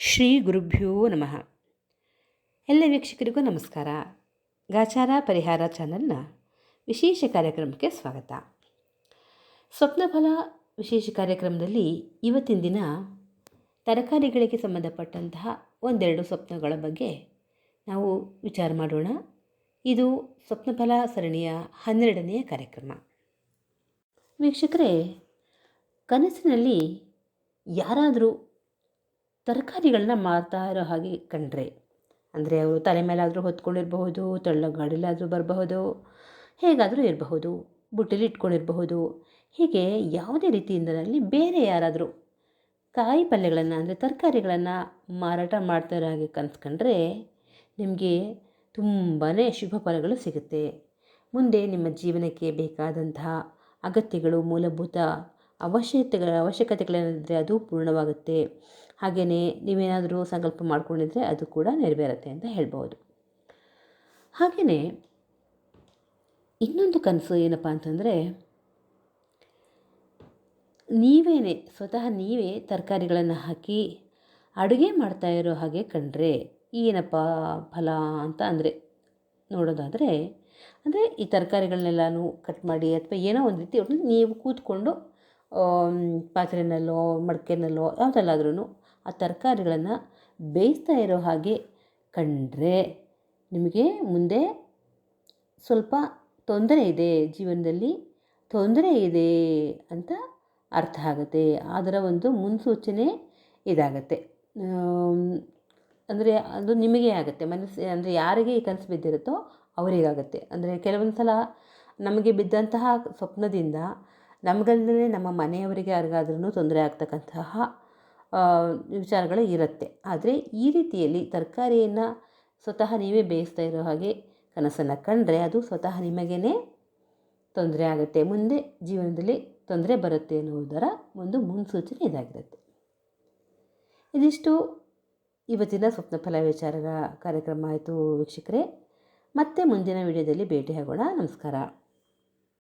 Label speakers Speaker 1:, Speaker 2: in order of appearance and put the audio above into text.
Speaker 1: ಶ್ರೀ ಗುರುಭ್ಯೋ ನಮಃ. ಎಲ್ಲ ವೀಕ್ಷಕರಿಗೂ ನಮಸ್ಕಾರ. ಗಾಚಾರ ಪರಿಹಾರ ಚಾನಲ್ನ ವಿಶೇಷ ಕಾರ್ಯಕ್ರಮಕ್ಕೆ ಸ್ವಾಗತ. ಸ್ವಪ್ನಫಲ ವಿಶೇಷ ಕಾರ್ಯಕ್ರಮದಲ್ಲಿ ಇವತ್ತಿನ ದಿನ ತರಕಾರಿಗಳಿಗೆ ಸಂಬಂಧಪಟ್ಟಂತಹ ಒಂದೆರಡು ಸ್ವಪ್ನಗಳ ಬಗ್ಗೆ ನಾವು ವಿಚಾರ ಮಾಡೋಣ. ಇದು ಸ್ವಪ್ನಫಲ ಸರಣಿಯ 12ನೆಯ ಕಾರ್ಯಕ್ರಮ. ವೀಕ್ಷಕರೇ, ಕನಸಿನಲ್ಲಿ ಯಾರಾದರೂ ತರಕಾರಿಗಳನ್ನ ಮಾರ್ತಾ ಇರೋ ಹಾಗೆ ಕಂಡ್ರೆ, ಅಂದರೆ ಅವರು ತಲೆ ಮೇಲಾದರೂ ಹೊತ್ಕೊಂಡಿರಬಹುದು, ಗಾಡಿಲಾದರೂ ಬರಬಹುದು, ಹೇಗಾದರೂ ಇರಬಹುದು, ಬುಟ್ಟಿಲಿ ಇಟ್ಕೊಂಡಿರಬಹುದು. ಹೀಗೆ ಯಾವುದೇ ರೀತಿಯಿಂದಲೇ ಬೇರೆ ಯಾರಾದರೂ ಕಾಯಿ ಪಲ್ಯಗಳನ್ನು ಅಂದರೆ ತರಕಾರಿಗಳನ್ನು ಮಾರಾಟ ಮಾಡ್ತಾ ಇರೋ ಹಾಗೆ ಕನಸ್ಕೊಂಡ್ರೆ ನಿಮಗೆ ತುಂಬಾ ಶುಭ ಫಲಗಳು ಸಿಗುತ್ತೆ. ಮುಂದೆ ನಿಮ್ಮ ಜೀವನಕ್ಕೆ ಬೇಕಾದಂತಹ ಅಗತ್ಯಗಳು, ಮೂಲಭೂತ ಅವಶ್ಯಕತೆಗಳೇನಿದ್ರೆ ಅದು ಪೂರ್ಣವಾಗುತ್ತೆ. ಹಾಗೆಯೇ ನೀವೇನಾದರೂ ಸಂಕಲ್ಪ ಮಾಡ್ಕೊಂಡಿದ್ರೆ ಅದು ಕೂಡ ನೆರವೇರುತ್ತೆ ಅಂತ ಹೇಳ್ಬೋದು. ಹಾಗೆಯೇ ಇನ್ನೊಂದು ಕನಸು ಏನಪ್ಪ ಅಂತಂದರೆ, ಸ್ವತಃ ನೀವೇ ತರಕಾರಿಗಳನ್ನು ಹಾಕಿ ಅಡುಗೆ ಮಾಡ್ತಾ ಇರೋ ಹಾಗೆ ಕಂಡ್ರೆ ಏನಪ್ಪ ಫಲ ಅಂತ ನೋಡೋದಾದರೆ, ಈ ತರಕಾರಿಗಳನ್ನೆಲ್ಲನೂ ಕಟ್ ಮಾಡಿ ಅಥವಾ ಏನೋ ಒಂದು ರೀತಿ ನೀವು ಕೂತ್ಕೊಂಡು ಪಾತ್ರೆನಲ್ಲೋ ಮಡಕೆನಲ್ಲೋ ಯಾವುದಲ್ಲಾದ್ರೂ ಆ ತರಕಾರಿಗಳನ್ನು ಬೇಯಿಸ್ತಾ ಇರೋ ಹಾಗೆ ಕಂಡ್ರೆ ನಿಮಗೆ ಮುಂದೆ ಸ್ವಲ್ಪ ತೊಂದರೆ ಇದೆ, ಜೀವನದಲ್ಲಿ ತೊಂದರೆ ಇದೆ ಅಂತ ಅರ್ಥ ಆಗುತ್ತೆ. ಅದರ ಒಂದು ಮುನ್ಸೂಚನೆ ಇದಾಗತ್ತೆ. ಅಂದರೆ ಅದು ನಿಮಗೆ ಆಗುತ್ತೆ. ಅಂದರೆ ಯಾರಿಗೆ ಈ ಕನಸು ಬಿದ್ದಿರುತ್ತೋ ಅವರಿಗಾಗುತ್ತೆ. ಅಂದರೆ ಕೆಲವೊಂದು ಸಲ ನಮಗೆ ಬಿದ್ದಂತಹ ಸ್ವಪ್ನದಿಂದ ನಮಗಲ್ಲದೆ ನಮ್ಮ ಮನೆಯವರಿಗೆ ಯಾರಿಗಾದ್ರೂ ತೊಂದರೆ ಆಗ್ತಕ್ಕಂತಹ ವಿಚಾರಗಳು ಇರುತ್ತೆ. ಆದರೆ ಈ ರೀತಿಯಲ್ಲಿ ತರಕಾರಿಯನ್ನು ಸ್ವತಃ ನೀವೇ ಬೇಯಿಸ್ತಾ ಇರೋ ಹಾಗೆ ಕನಸನ್ನು ಕಂಡ್ರೆ ಅದು ಸ್ವತಃ ನಿಮಗೇ ತೊಂದರೆ ಆಗುತ್ತೆ, ಮುಂದೆ ಜೀವನದಲ್ಲಿ ತೊಂದರೆ ಬರುತ್ತೆ ಎನ್ನುವುದರ ಒಂದು ಮುನ್ಸೂಚನೆ ಇದಾಗಿರುತ್ತೆ. ಇದಿಷ್ಟು ಇವತ್ತಿನ ಸ್ವಪ್ನಫಲ ವಿಚಾರದ ಕಾರ್ಯಕ್ರಮ ಆಯಿತು ವೀಕ್ಷಕರೇ. ಮತ್ತೆ ಮುಂದಿನ ವಿಡಿಯೋದಲ್ಲಿ ಭೇಟಿಯಾಗೋಣ. ನಮಸ್ಕಾರ.